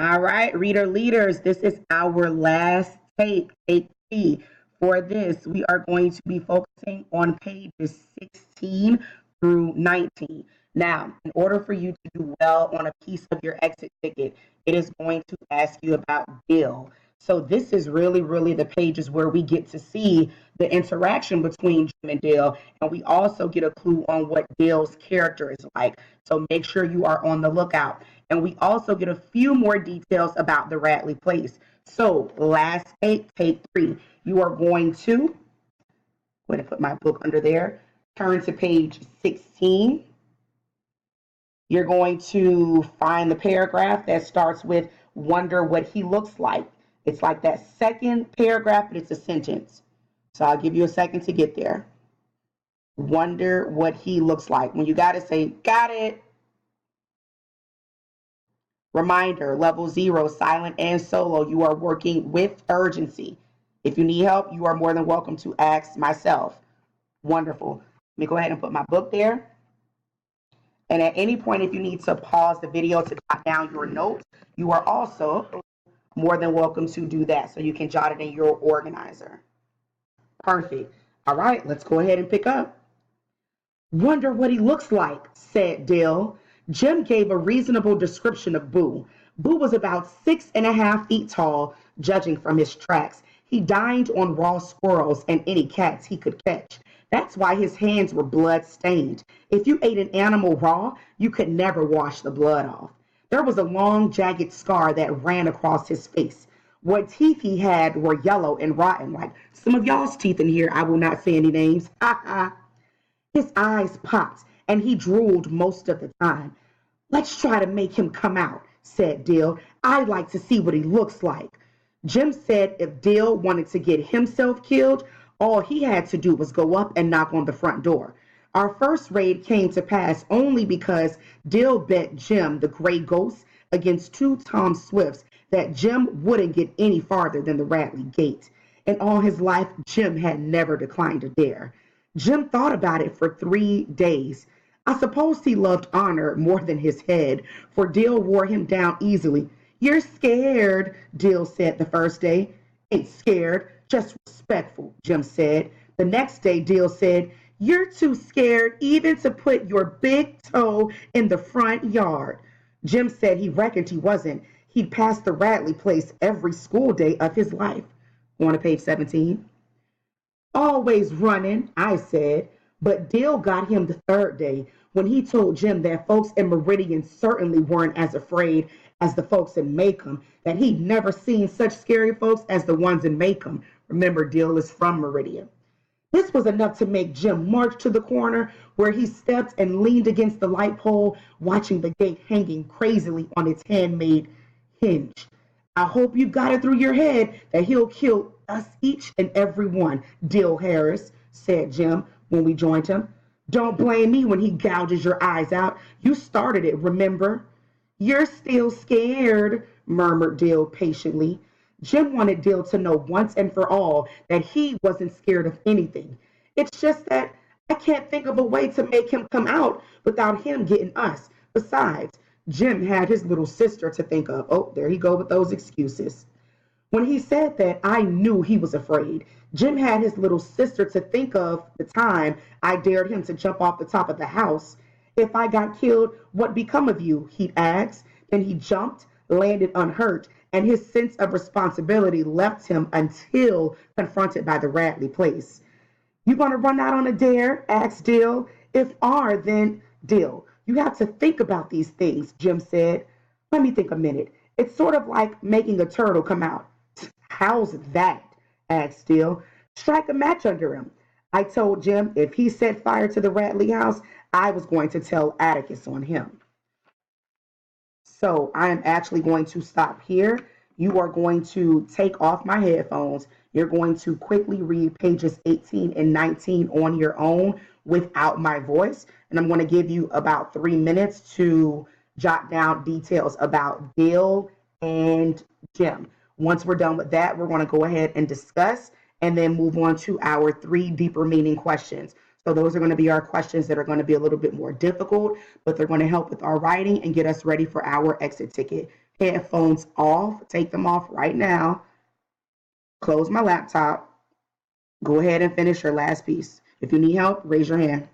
All right, reader leaders, this is our last take three. For this, we are going to be focusing on pages 16 through 19. Now, in order for you to do well on a piece of your exit ticket, it is going to ask you about Dill. So this is really the pages where we get to see the interaction between Jim and Dill, and we also get a clue on what Dill's character is like. So make sure you are on the lookout. And we also get a few more details about the Radley place. So last take three, you are going to, I'm going to put my book under there, turn to page 16. You're going to find the paragraph that starts with wonder what he looks like. It's like that second paragraph, but it's a sentence. So I'll give you a second to get there. Wonder what he looks like. When you got it, say, got it. Reminder, level 0, silent and solo. You are working with urgency. If you need help, you are more than welcome to ask myself. Wonderful. Let me go ahead and put my book there. And at any point, if you need to pause the video to jot down your notes, you are also more than welcome to do that. So you can jot it in your organizer. Perfect. All right, let's go ahead and pick up. Wonder what he looks like, said Dill. Jim gave a reasonable description of Boo. Boo was about 6.5 feet tall, judging from his tracks. He dined on raw squirrels and any cats he could catch. That's why his hands were blood stained. If you ate an animal raw, you could never wash the blood off. There was a long, jagged scar that ran across his face. What teeth he had were yellow and rotten, like some of y'all's teeth in here. I will not say any names. Ha ha. His eyes popped, and he drooled most of the time. Let's try to make him come out, said Dill. I'd like to see what he looks like. Jim said if Dill wanted to get himself killed, all he had to do was go up and knock on the front door. Our first raid came to pass only because Dill bet Jim, the gray ghost, against two Tom Swifts that Jim wouldn't get any farther than the Radley gate. In all his life, Jim had never declined a dare. Jim thought about it for 3 days. I suppose he loved honor more than his head, for Dill wore him down easily. You're scared, Dill said the first day. Ain't scared, just respectful, Jim said. The next day, Dill said, you're too scared even to put your big toe in the front yard. Jim said he reckoned he wasn't. He'd passed the Radley place every school day of his life. On to page 17. Always running, I said. But Dill got him the third day when he told Jim that folks in Meridian certainly weren't as afraid as the folks in Macomb, that he'd never seen such scary folks as the ones in Macomb. Remember, Dill is from Meridian. This was enough to make Jim march to the corner where he stepped and leaned against the light pole, watching the gate hanging crazily on its handmade hinge. I hope you got it through your head that he'll kill us each and every one, Dill Harris, said Jim when we joined him. Don't blame me when he gouges your eyes out. You started it, remember? You're still scared, murmured Dill patiently. Jim wanted Dill to know once and for all that he wasn't scared of anything. It's just that I can't think of a way to make him come out without him getting us. Besides, Jim had his little sister to think of. Oh, there he go with those excuses. When he said that, I knew he was afraid. Jim had his little sister to think of the time I dared him to jump off the top of the house. If I got killed, what become of you? He'd asked. Then he jumped, landed unhurt, and his sense of responsibility left him until confronted by the Radley place. You gonna run out on a dare? Asked Dill. If are, then Dill. You have to think about these things, Jim said. Let me think a minute. It's sort of like making a turtle come out. How's that? Asked Dill. Strike a match under him. I told Jim if he set fire to the Radley house, I was going to tell Atticus on him. So I am actually going to stop here. You are going to take off my headphones. You're going to quickly read pages 18 and 19 on your own without my voice. And I'm going to give you about 3 minutes to jot down details about Dill and Jim. Once we're done with that, we're going to go ahead and discuss and then move on to our 3 deeper meaning questions. So those are going to be our questions that are going to be a little bit more difficult, but they're going to help with our writing and get us ready for our exit ticket. headphones off. Take them off right now. Close my laptop. Go ahead and finish your last piece. If you need help, raise your hand.